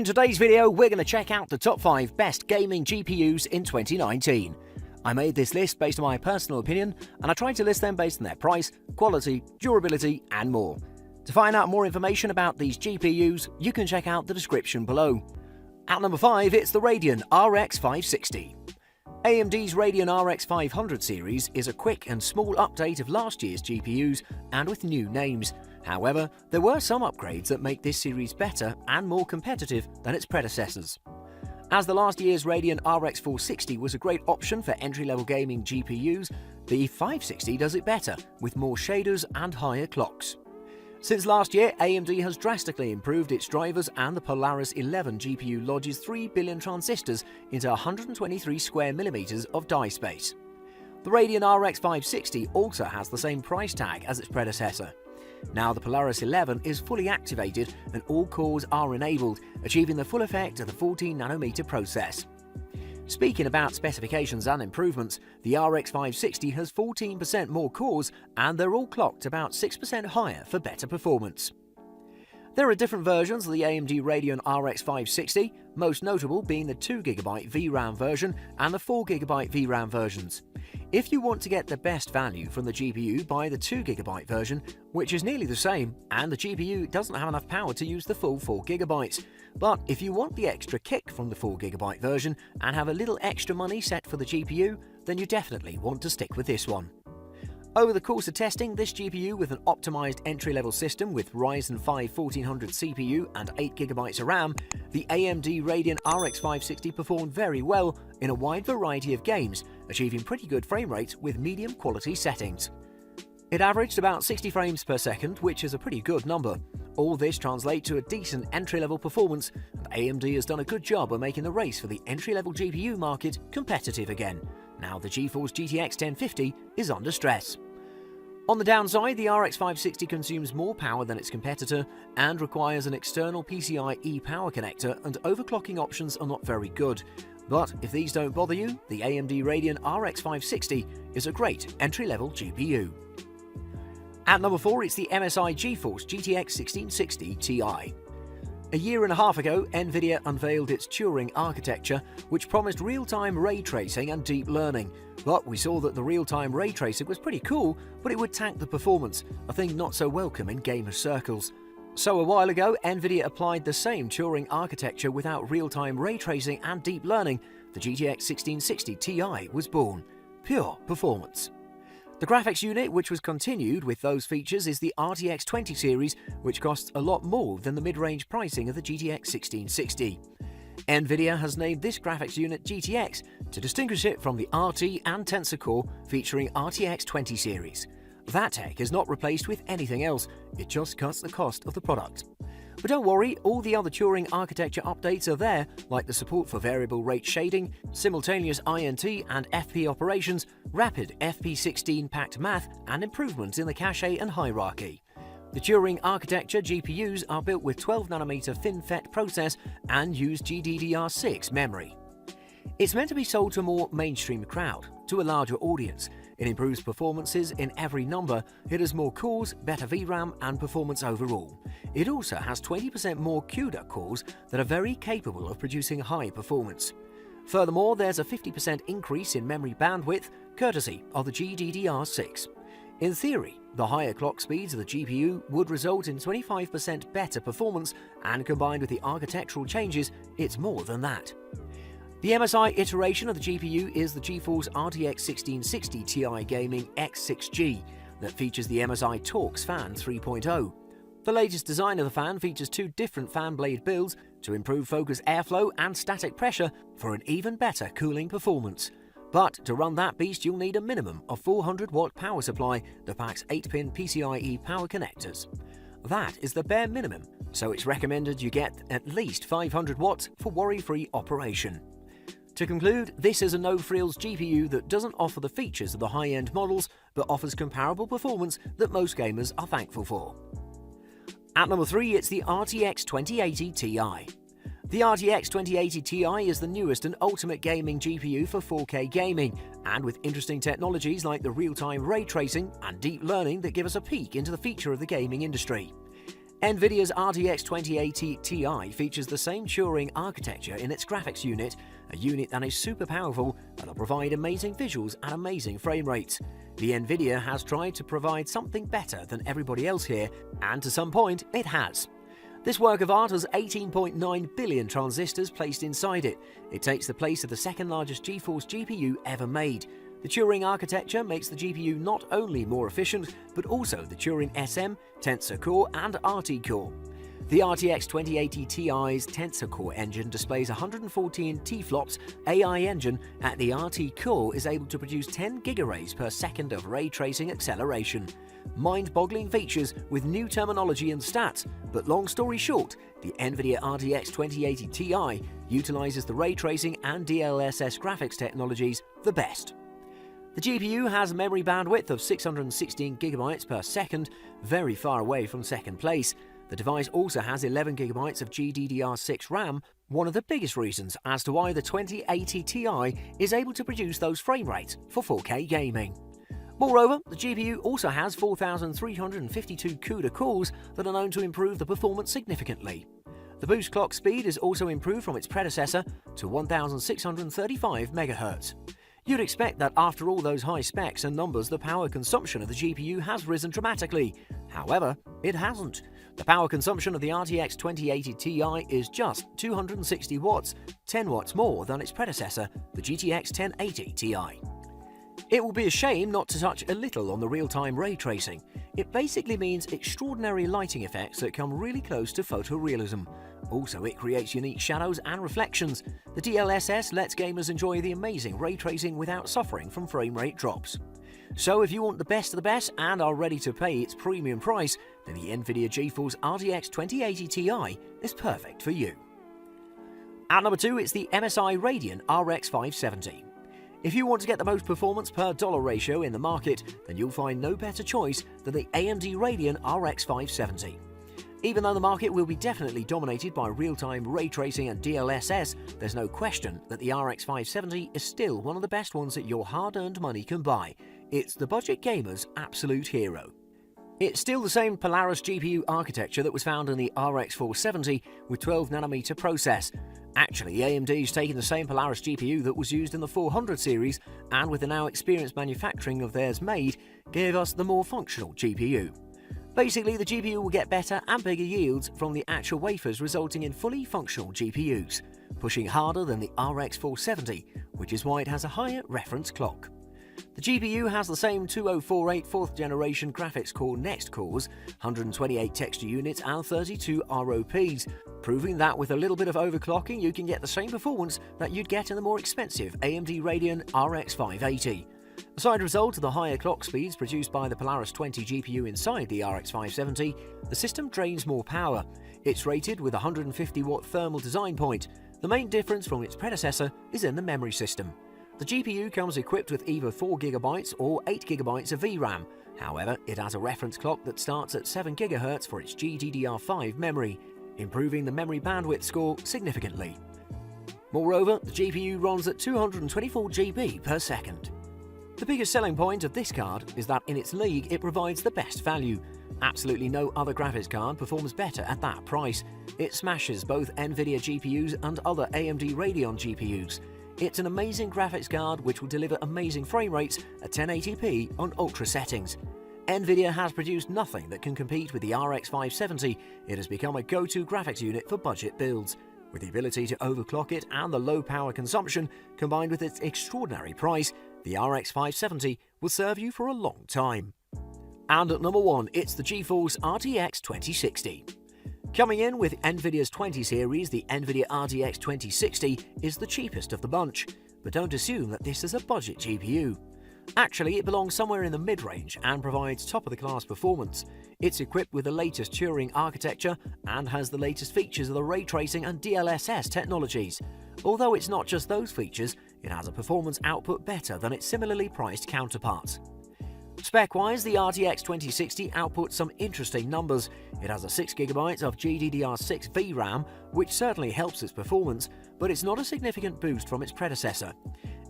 In today's video, we're going to check out the top 5 best gaming GPUs in 2019. I made this list based on my personal opinion, and I tried to list them based on their price, quality, durability, and more. To find out more information about these GPUs, you can check out the description below. At number 5, it's the Radeon RX 560. AMD's Radeon RX 500 series is a quick and small update of last year's GPUs and with new names. However, there were some upgrades that make this series better and more competitive than its predecessors. As the last year's Radeon RX 460 was a great option for entry-level gaming GPUs, the 560 does it better, with more shaders and higher clocks. Since last year, AMD has drastically improved its drivers, and the Polaris 11 GPU lodges 3 billion transistors into 123 square millimeters of die space. The Radeon RX 560 also has the same price tag as its predecessor. Now the Polaris 11 is fully activated and all cores are enabled, achieving the full effect of the 14nm process. Speaking about specifications and improvements, the RX 560 has 14% more cores and they're all clocked about 6% higher for better performance. There are different versions of the AMD Radeon RX 560, most notable being the 2GB VRAM version and the 4GB VRAM versions. If you want to get the best value from the GPU, buy the 2GB version, which is nearly the same, and the GPU doesn't have enough power to use the full 4GB. But if you want the extra kick from the 4GB version and have a little extra money set for the GPU, then you definitely want to stick with this one. Over the course of testing, this GPU with an optimized entry-level system with Ryzen 5 1400 CPU and 8GB of RAM, the AMD Radeon RX 560 performed very well in a wide variety of games, achieving pretty good frame rates with medium quality settings. It averaged about 60 frames per second, which is a pretty good number. All this translates to a decent entry-level performance, and AMD has done a good job of making the race for the entry-level GPU market competitive again. Now the GeForce GTX 1050 is under stress. On the downside, the RX 560 consumes more power than its competitor and requires an external PCIe power connector, and overclocking options are not very good. But if these don't bother you, the AMD Radeon RX 560 is a great entry-level GPU. At number 4, it's the MSI GeForce GTX 1660 Ti. A year and a half ago, Nvidia unveiled its Turing architecture, which promised real-time ray tracing and deep learning. But we saw that the real-time ray tracing was pretty cool, but it would tank the performance, a thing not so welcome in gamer circles. So a while ago, Nvidia applied the same Turing architecture without real-time ray tracing and deep learning. The GTX 1660 Ti was born. Pure performance. The graphics unit, which was continued with those features, is the RTX 20 series, which costs a lot more than the mid-range pricing of the GTX 1660. Nvidia has named this graphics unit GTX to distinguish it from the RT and Tensor Core featuring RTX 20 series. That tech is not replaced with anything else, it just cuts the cost of the product. But don't worry, all the other Turing architecture updates are there, like the support for variable rate shading, simultaneous INT and FP operations, rapid FP16 packed math, and improvements in the cache and hierarchy. The Turing architecture GPUs are built with 12nm FinFET process and use GDDR6 memory. It's meant to be sold to a more mainstream crowd, to a larger audience. It improves performances in every number, it has more cores, better VRAM and performance overall. It also has 20% more CUDA cores that are very capable of producing high performance. Furthermore, there's a 50% increase in memory bandwidth, courtesy of the GDDR6. In theory, the higher clock speeds of the GPU would result in 25% better performance, and combined with the architectural changes, it's more than that. The MSI iteration of the GPU is the GeForce RTX 1660 Ti Gaming X6G that features the MSI Torx Fan 3.0. The latest design of the fan features 2 different fan blade builds to improve focus airflow and static pressure for an even better cooling performance. But to run that beast, you'll need a minimum of 400-watt power supply that packs 8-pin PCIe power connectors. That is the bare minimum, so it's recommended you get at least 500 watts for worry-free operation. To conclude, this is a no-frills GPU that doesn't offer the features of the high-end models, but offers comparable performance that most gamers are thankful for. At number 3, it's the RTX 2080 Ti. The RTX 2080 Ti is the newest and ultimate gaming GPU for 4K gaming, and with interesting technologies like the real-time ray tracing and deep learning that give us a peek into the future of the gaming industry. NVIDIA's RTX 2080 Ti features the same Turing architecture in its graphics unit, a unit that is super powerful that'll provide amazing visuals and amazing frame rates. The NVIDIA has tried to provide something better than everybody else here, and to some point it has. This work of art has 18.9 billion transistors placed inside it. It takes the place of the second largest GeForce GPU ever made. The Turing architecture makes the GPU not only more efficient, but also the Turing SM, Tensor Core and RT Core. The RTX 2080 Ti's Tensor Core engine displays 114 T-flops AI engine at the RT Core is able to produce 10 gigarays per second of ray tracing acceleration. Mind-boggling features with new terminology and stats, but long story short, the NVIDIA RTX 2080 Ti utilizes the ray tracing and DLSS graphics technologies the best. The GPU has a memory bandwidth of 616 GB per second, very far away from second place. The device also has 11 GB of GDDR6 RAM, one of the biggest reasons as to why the 2080 Ti is able to produce those frame rates for 4K gaming. Moreover, the GPU also has 4,352 CUDA cores that are known to improve the performance significantly. The boost clock speed is also improved from its predecessor to 1,635 MHz. You'd expect that after all those high specs and numbers, the power consumption of the GPU has risen dramatically. However, it hasn't. The power consumption of the RTX 2080 Ti is just 260 watts, 10 watts more than its predecessor, the GTX 1080 Ti. It will be a shame not to touch a little on the real-time ray tracing. It basically means extraordinary lighting effects that come really close to photorealism. Also, it creates unique shadows and reflections. The DLSS lets gamers enjoy the amazing ray tracing without suffering from frame rate drops. So if you want the best of the best and are ready to pay its premium price, then the NVIDIA GeForce RTX 2080 Ti is perfect for you. At number 2, it's the MSI Radeon RX 570. If you want to get the most performance per dollar ratio in the market, then you'll find no better choice than the AMD Radeon RX 570. Even though the market will be definitely dominated by real-time ray tracing and DLSS, there's no question that the RX 570 is still one of the best ones that your hard-earned money can buy. It's the budget gamer's absolute hero. It's still the same Polaris GPU architecture that was found in the RX 470 with 12nm process. Actually, AMD's taken the same Polaris GPU that was used in the 400 series and with the now experienced manufacturing of theirs made, gave us the more functional GPU. Basically, the GPU will get better and bigger yields from the actual wafers, resulting in fully functional GPUs, pushing harder than the RX 470, which is why it has a higher reference clock. The GPU has the same 2048 4th generation graphics core Next cores, 128 texture units and 32 ROPs, proving that with a little bit of overclocking you can get the same performance that you'd get in the more expensive AMD Radeon RX 580. A side result of the higher clock speeds produced by the Polaris 20 GPU inside the RX 570, the system drains more power. It's rated with a 150 watt thermal design point. The main difference from its predecessor is in the memory system. The GPU comes equipped with either 4GB or 8GB of VRAM. However, it has a reference clock that starts at 7 GHz for its GDDR5 memory, improving the memory bandwidth score significantly. Moreover, the GPU runs at 224 GB per second. The biggest selling point of this card is that in its league it provides the best value. Absolutely no other graphics card performs better at that price. It smashes both NVIDIA GPUs and other AMD Radeon GPUs. It's an amazing graphics card which will deliver amazing frame rates at 1080p on ultra settings. NVIDIA has produced nothing that can compete with the RX 570. It has become a go-to graphics unit for budget builds. With the ability to overclock it and the low power consumption, combined with its extraordinary price, the RX 570 will serve you for a long time. And at number 1, it's the GeForce RTX 2060. Coming in with NVIDIA's 20 series, the NVIDIA RTX 2060 is the cheapest of the bunch, but don't assume that this is a budget GPU. Actually, it belongs somewhere in the mid-range and provides top-of-the-class performance. It's equipped with the latest Turing architecture and has the latest features of the ray tracing and DLSS technologies. Although it's not just those features, it has a performance output better than its similarly priced counterparts. Spec-wise, the RTX 2060 outputs some interesting numbers. It has a 6GB of GDDR6 VRAM, which certainly helps its performance, but it's not a significant boost from its predecessor.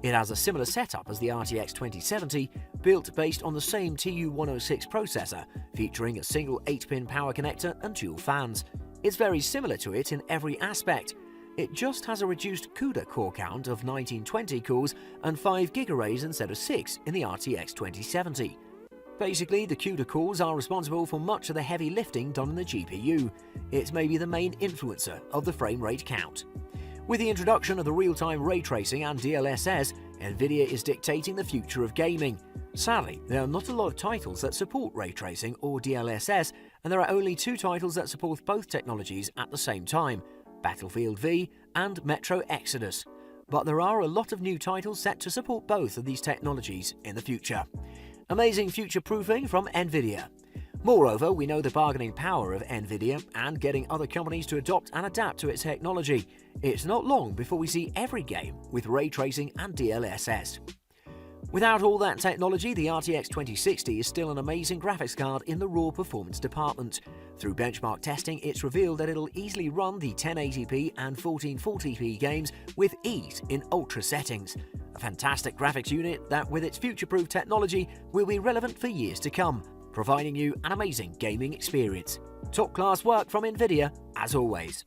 It has a similar setup as the RTX 2070, built based on the same TU106 processor, featuring a single 8-pin power connector and dual fans. It's very similar to it in every aspect. It just has a reduced CUDA core count of 1920 cores and 5 gigarrays instead of 6 in the RTX 2070. Basically, the CUDA cores are responsible for much of the heavy lifting done in the GPU. It's maybe the main influencer of the frame rate count. With the introduction of the real-time ray tracing and DLSS, Nvidia is dictating the future of gaming. Sadly, there are not a lot of titles that support ray tracing or DLSS, and there are only 2 titles that support both technologies at the same time: Battlefield V and Metro Exodus. But there are a lot of new titles set to support both of these technologies in the future. Amazing future-proofing from Nvidia. Moreover, we know the bargaining power of Nvidia and getting other companies to adopt and adapt to its technology. It's not long before we see every game with ray tracing and DLSS. Without all that technology, the RTX 2060 is still an amazing graphics card in the raw performance department. Through benchmark testing, it's revealed that it'll easily run the 1080p and 1440p games with ease in ultra settings. A fantastic graphics unit that, with its future-proof technology, will be relevant for years to come, providing you an amazing gaming experience. Top-class work from Nvidia, as always.